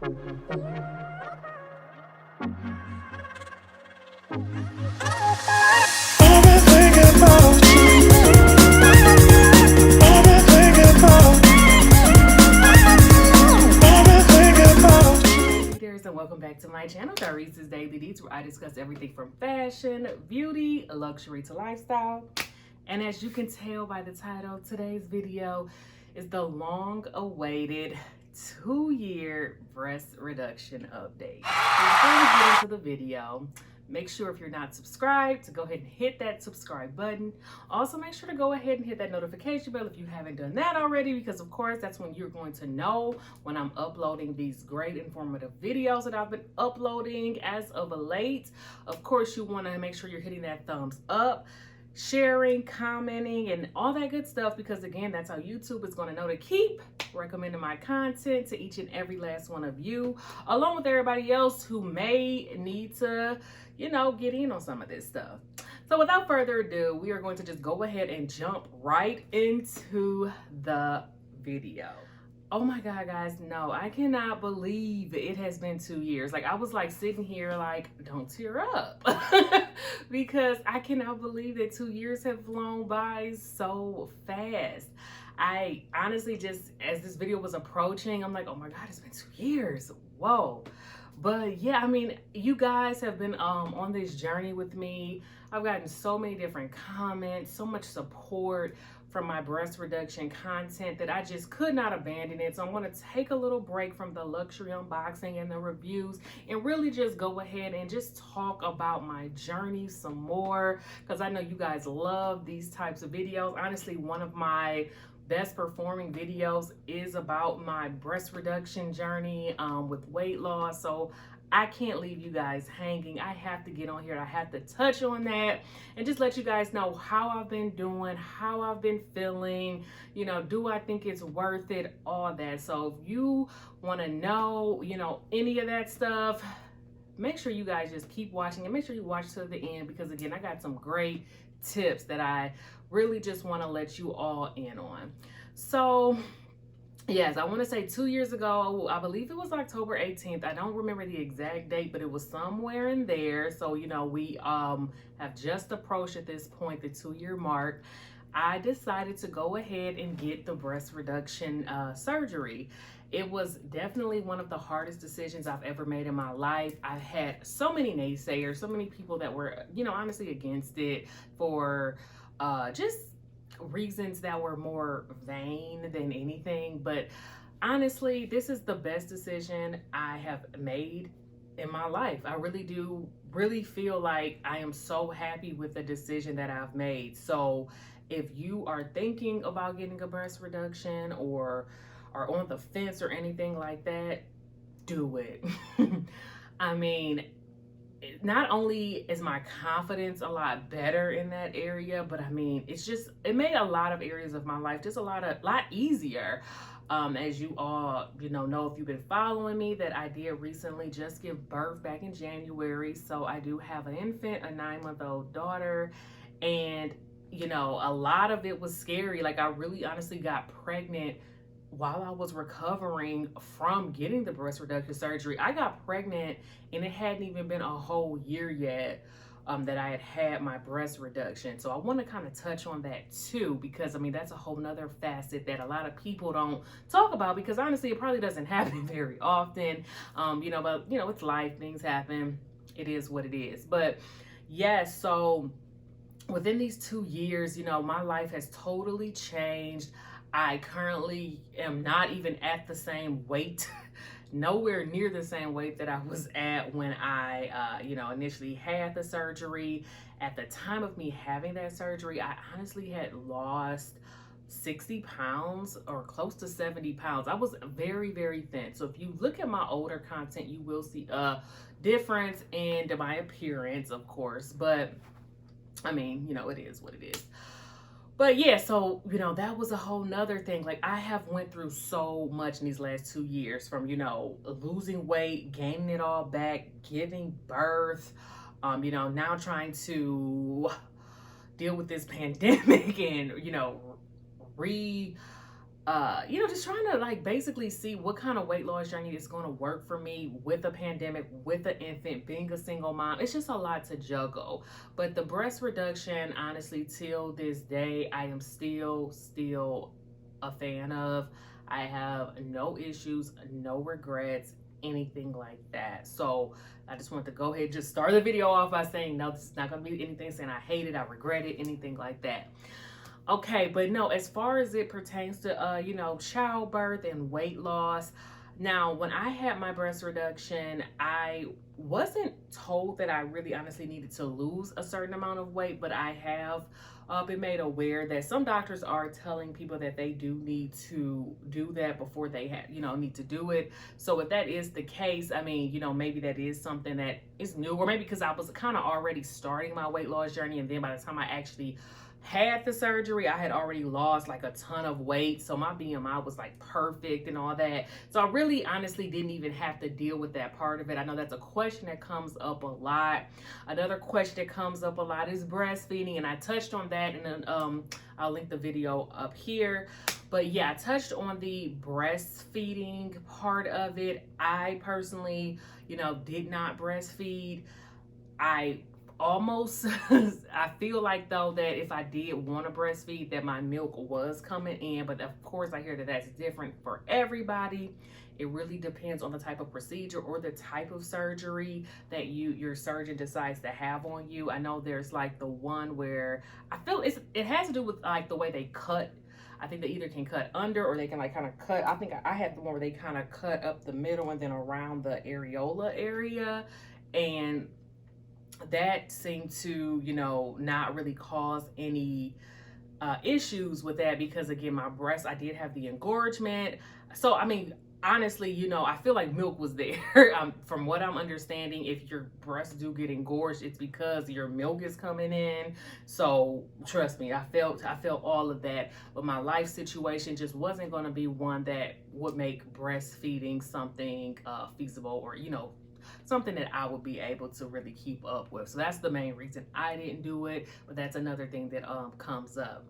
And welcome back to my channel, Darice's Daily Deets, where I discuss everything from fashion, beauty, luxury to lifestyle. And as you can tell by the title, today's video is the long-awaited 2-year breast reduction update. Before we get into the video, make sure if you're not subscribed to go ahead and hit that subscribe button. Also, make sure to go ahead and hit that notification bell if you haven't done that already, because of course that's when you're going to know when I'm uploading these great informative videos that I've been uploading as of late. Of course, you want to make sure you're hitting that thumbs up, sharing, commenting, and all that good stuff, because again, that's how YouTube is going to know to keep recommending my content to each and every last one of you, along with everybody else who may need to, you know, get in on some of this stuff. So without further ado, we are going to just go ahead and jump right into the video. Oh my God, guys, no, I cannot believe it has been 2 years. Like, I was like sitting here like, don't tear up because I cannot believe that 2 years have flown by so fast. I honestly just, as this video was approaching, I'm like, oh my God, it's been 2 years. Whoa. But yeah, I mean, you guys have been on this journey with me. I've gotten so many different comments, so much support from my breast reduction content that I just could not abandon it. So I'm going to take a little break from the luxury unboxing and the reviews and really just go ahead and just talk about my journey some more, because I know you guys love these types of videos. Honestly, one of my best performing videos is about my breast reduction journey with weight loss. So I can't leave you guys hanging. I have to get on here. I have to touch on that and just let you guys know how I've been doing, how I've been feeling, you know, do I think it's worth it, all that. So if you want to know, you know, any of that stuff, make sure you guys just keep watching and make sure you watch to the end, because again, I got some great tips that I really just want to let you all in on. So yes, I want to say 2 years ago, I believe it was October 18th. I don't remember the exact date, but it was somewhere in there. So, you know, we have just approached at this point the 2-year mark. I decided to go ahead and get the breast reduction surgery. It was definitely one of the hardest decisions I've ever made in my life. I had so many naysayers, so many people that were, you know, honestly against it for just reasons that were more vain than anything. But honestly, this is the best decision I have made in my life. I really do feel like I am so happy with the decision that I've made. So if you are thinking about getting a breast reduction or are on the fence or anything like that, do it. I mean, not only is my confidence a lot better in that area, but I mean, it made a lot of areas of my life just a lot easier. As you all, you know if you've been following me, that I did recently just give birth back in January. So I do have an infant, a 9-month-old daughter, and you know, a lot of it was scary. Like, I really honestly got pregnant while I was recovering from getting the breast reduction surgery. I got pregnant and it hadn't even been a whole year yet that I had had my breast reduction. So I want to kind of touch on that too, because I mean, that's a whole nother facet that a lot of people don't talk about, because honestly, it probably doesn't happen very often. You know, but you know, it's life, things happen. It is what it is. But yes, so within these 2 years, you know, my life has totally changed. I currently am not even at the same weight, nowhere near the same weight that I was at when I, you know, initially had the surgery. At the time of me having that surgery, I honestly had lost 60 pounds or close to 70 pounds. I was very, very thin. So if you look at my older content, you will see a difference in my appearance, of course. But I mean, you know, it is what it is. But yeah, so, you know, that was a whole nother thing. Like, I have went through so much in these last 2 years, from, you know, losing weight, gaining it all back, giving birth, you know, now trying to deal with this pandemic and, you know, just trying to like basically see what kind of weight loss journey is going to work for me with a pandemic, with an infant, being a single mom. It's just a lot to juggle. But the breast reduction, honestly, till this day, I am still a fan of. I have no issues, no regrets, anything like that. So I just want to go ahead and just start the video off by saying, no, this is not going to be anything saying I hate it, I regret it, anything like that. Okay, but no, as far as it pertains to, childbirth and weight loss, now when I had my breast reduction, I wasn't told that I really honestly needed to lose a certain amount of weight, but I have been made aware that some doctors are telling people that they do need to do that before they need to do it. So if that is the case, I mean, maybe that is something that is new, or maybe because I was kind of already starting my weight loss journey, and then by the time I actually had the surgery, I had already lost like a ton of weight, so my BMI was like perfect and all that. So I really honestly didn't even have to deal with that part of it. I know that's a question that comes up a lot. Another question that comes up a lot is breastfeeding, and I touched on that, and then I'll link the video up here. But yeah, I touched on the breastfeeding part of it. I personally, did not breastfeed. I feel like though that if I did want to breastfeed, that my milk was coming in, but of course I hear that that's different for everybody. It really depends on the type of procedure or the type of surgery that your surgeon decides to have on you. I know there's like the one where I feel it has to do with like the way they cut. I think they either can cut under or they can like kind of cut. I think I had the one where they kind of cut up the middle and then around the areola area, and that seemed to, not really cause any issues with that, because again, my breast, I did have the engorgement. So, I mean, honestly, I feel like milk was there. From what I'm understanding, if your breasts do get engorged, it's because your milk is coming in. So trust me, I felt all of that, but my life situation just wasn't going to be one that would make breastfeeding something feasible, or, something that I would be able to really keep up with. So that's the main reason I didn't do it, but that's another thing that comes up.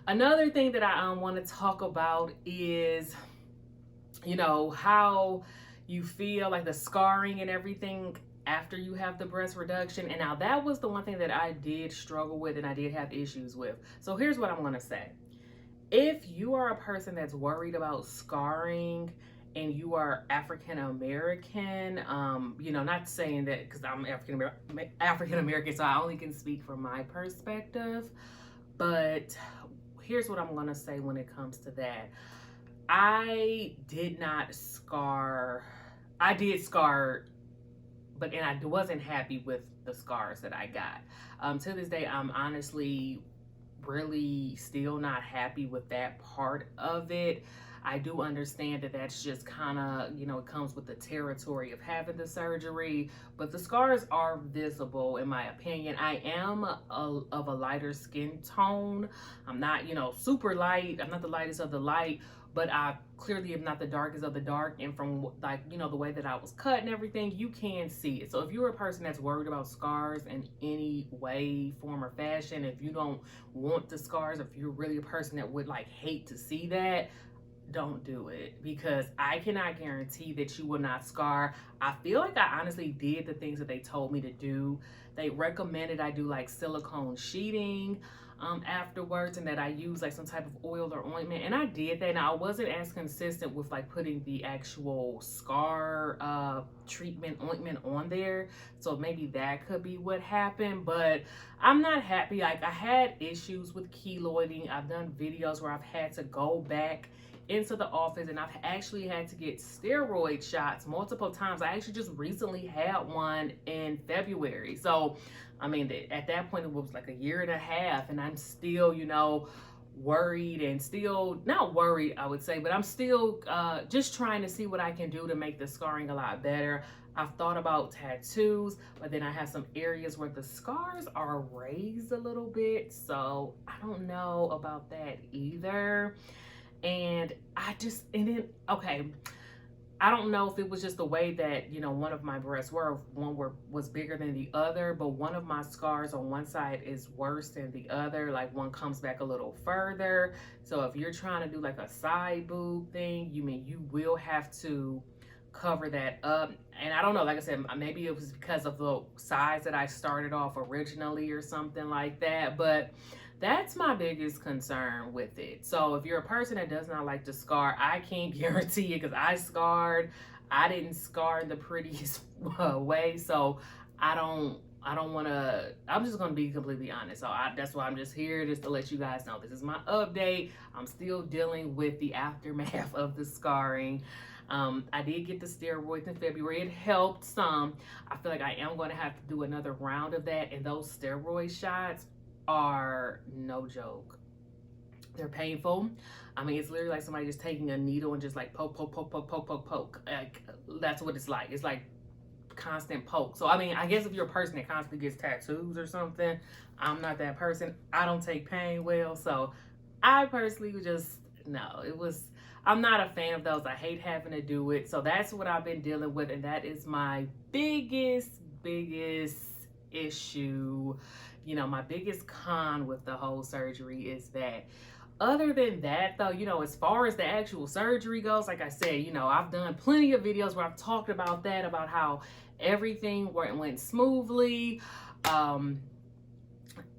Another thing that I want to talk about is, how you feel, like the scarring and everything after you have the breast reduction. And now that was the one thing that I did struggle with and I did have issues with. So here's what I'm going to say. If you are a person that's worried about scarring and you are African American, not saying that because I'm African American, so I only can speak from my perspective, but here's what I'm gonna say when it comes to that. I did not scar. I did scar, and I wasn't happy with the scars that I got. To this day, I'm honestly really still not happy with that part of it. I do understand that that's just kind of, it comes with the territory of having the surgery, but the scars are visible in my opinion. I am of a lighter skin tone. I'm not, super light. I'm not the lightest of the light, but I clearly am not the darkest of the dark. And from like, the way that I was cut and everything, you can see it. So if you're a person that's worried about scars in any way, form, or fashion, if you don't want the scars, if you're really a person that would like hate to see that, don't do it, because I cannot guarantee that you will not scar. I feel like I honestly did the things that they told me to do. They recommended I do like silicone sheeting afterwards, and that I use like some type of oil or ointment, and I did that. Now I wasn't as consistent with like putting the actual scar treatment ointment on there, so maybe that could be what happened, but I'm not happy. Like, I had issues with keloiding. I've done videos where I've had to go back into the office and I've actually had to get steroid shots multiple times. I actually just recently had one in February. So, I mean, at that point, it was like a year and a half, and I'm still, worried, and still not worried, I would say, but I'm still just trying to see what I can do to make the scarring a lot better. I've thought about tattoos, but then I have some areas where the scars are raised a little bit, so I don't know about that either. And okay, I don't know if it was just the way that, you know, one of my breasts was bigger than the other, but one of my scars on one side is worse than the other. Like one comes back a little further. So if you're trying to do like a side boob thing, you will have to cover that up. And I don't know, like I said, maybe it was because of the size that I started off originally or something like that, but that's my biggest concern with it. So if you're a person that does not like to scar, I can't guarantee it because I scarred. I didn't scar the prettiest way, so I don't want to. I'm just going to be completely honest. So that's why I'm just here, just to let you guys know this is my update. I'm still dealing with the aftermath of the scarring. I did get the steroids in February. It helped some. I feel like I am going to have to do another round of that, and those steroid shots are no joke. They're painful. I mean, it's literally like somebody just taking a needle and just like poke. Like, that's what it's like. It's like constant poke. So I mean, I guess if you're a person that constantly gets tattoos or something, I'm not that person. I don't take pain well, so I personally just I'm not a fan of those. I hate having to do it. So that's what I've been dealing with, and that is my biggest issue. You know, my biggest con with the whole surgery is that. Other than that, though, you know, as far as the actual surgery goes, like I said, you know, I've done plenty of videos where I've talked about that, about how everything went smoothly. I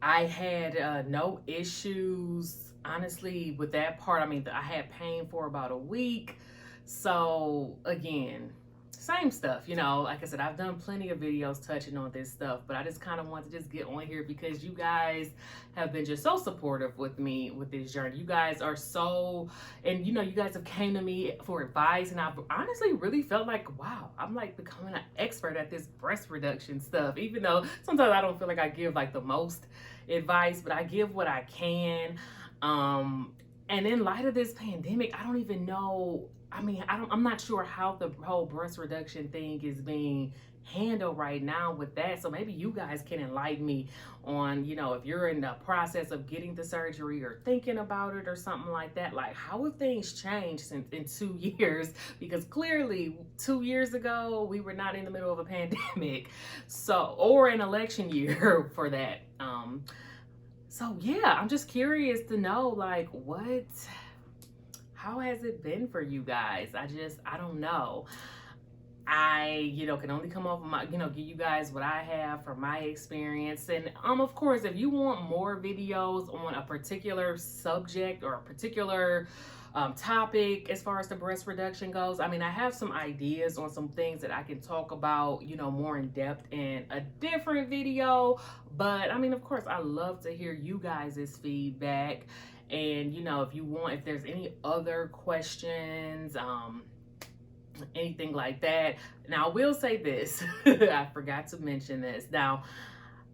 had no issues, honestly, with that part. I mean, I had pain for about a week. So, again, same stuff, you know. Like I said, I've done plenty of videos touching on this stuff, but I just kind of want to just get on here because you guys have been just so supportive with me with this journey. You guys are so, and you know, you guys have came to me for advice, and I've honestly really felt like, wow, I'm like becoming an expert at this breast reduction stuff, even though sometimes I don't feel like I give like the most advice, but I give what I can. And in light of this pandemic, I don't even know. I mean, I'm not sure how the whole breast reduction thing is being handled right now with that. So maybe you guys can enlighten me on, you know, if you're in the process of getting the surgery or thinking about it or something like that. Like, how have things changed in 2 years? Because clearly 2 years ago, we were not in the middle of a pandemic. So, or an election year for that. So yeah, I'm just curious to know, like, how has it been for you guys? I don't know. I, you know, can only come off of my, you know, give you guys what I have from my experience. And of course, if you want more videos on a particular subject or a particular topic as far as the breast reduction goes, I mean, I have some ideas on some things that I can talk about, you know, more in depth in a different video. But I mean, of course, I love to hear you guys' feedback. And, you know, if there's any other questions, anything like that. Now, I will say this. I forgot to mention this. Now,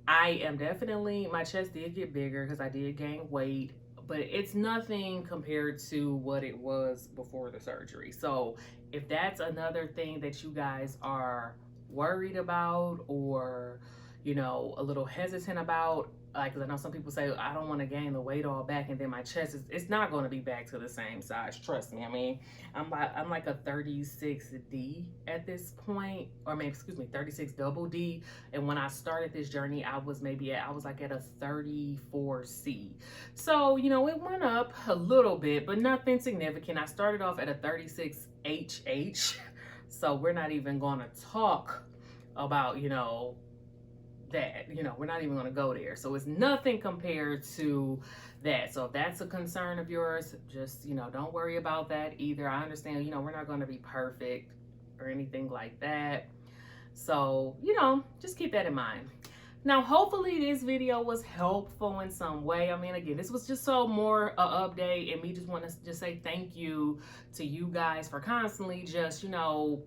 I am definitely, my chest did get bigger because I did gain weight, but it's nothing compared to what it was before the surgery. So if that's another thing that you guys are worried about or, you know, a little hesitant about, like, cause I know some people say, I don't want to gain the weight all back, and then my chest it's not going to be back to the same size. Trust me. I mean, I'm like a 36D at this point, or maybe, excuse me, 36 double D. And when I started this journey, I was like at a 34C. So, you know, it went up a little bit, but nothing significant. I started off at a 36HH. So we're not even going to talk about, you know, that, you know, we're not even going to go there. So it's nothing compared to that. So if that's a concern of yours, just, you know, don't worry about that either. I understand, you know, we're not going to be perfect or anything like that. So, you know, just keep that in mind. Now, hopefully this video was helpful in some way. I mean, again, this was just so more update, and me just want to just say thank you to you guys for constantly just, you know,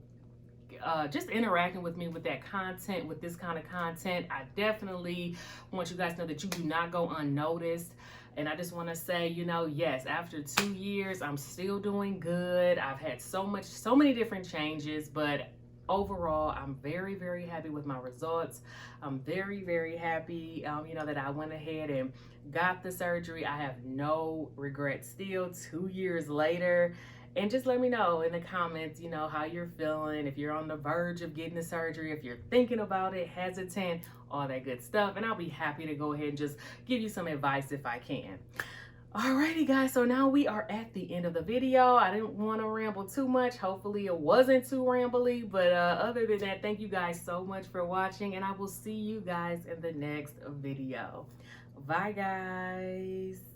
just interacting with me with that content, with this kind of content. I definitely want you guys to know that you do not go unnoticed. And I just want to say, you know, yes, after 2 years, I'm still doing good. I've had so many different changes, but overall, I'm very, very happy with my results. I'm very, very happy, you know, that I went ahead and got the surgery. I have no regrets still 2 years later. And just let me know in the comments, you know, how you're feeling, if you're on the verge of getting the surgery, if you're thinking about it, hesitant, all that good stuff. And I'll be happy to go ahead and just give you some advice if I can. Alrighty guys, so now we are at the end of the video. I didn't want to ramble too much. Hopefully it wasn't too rambly, but other than that, thank you guys so much for watching, and I will see you guys in the next video. Bye guys.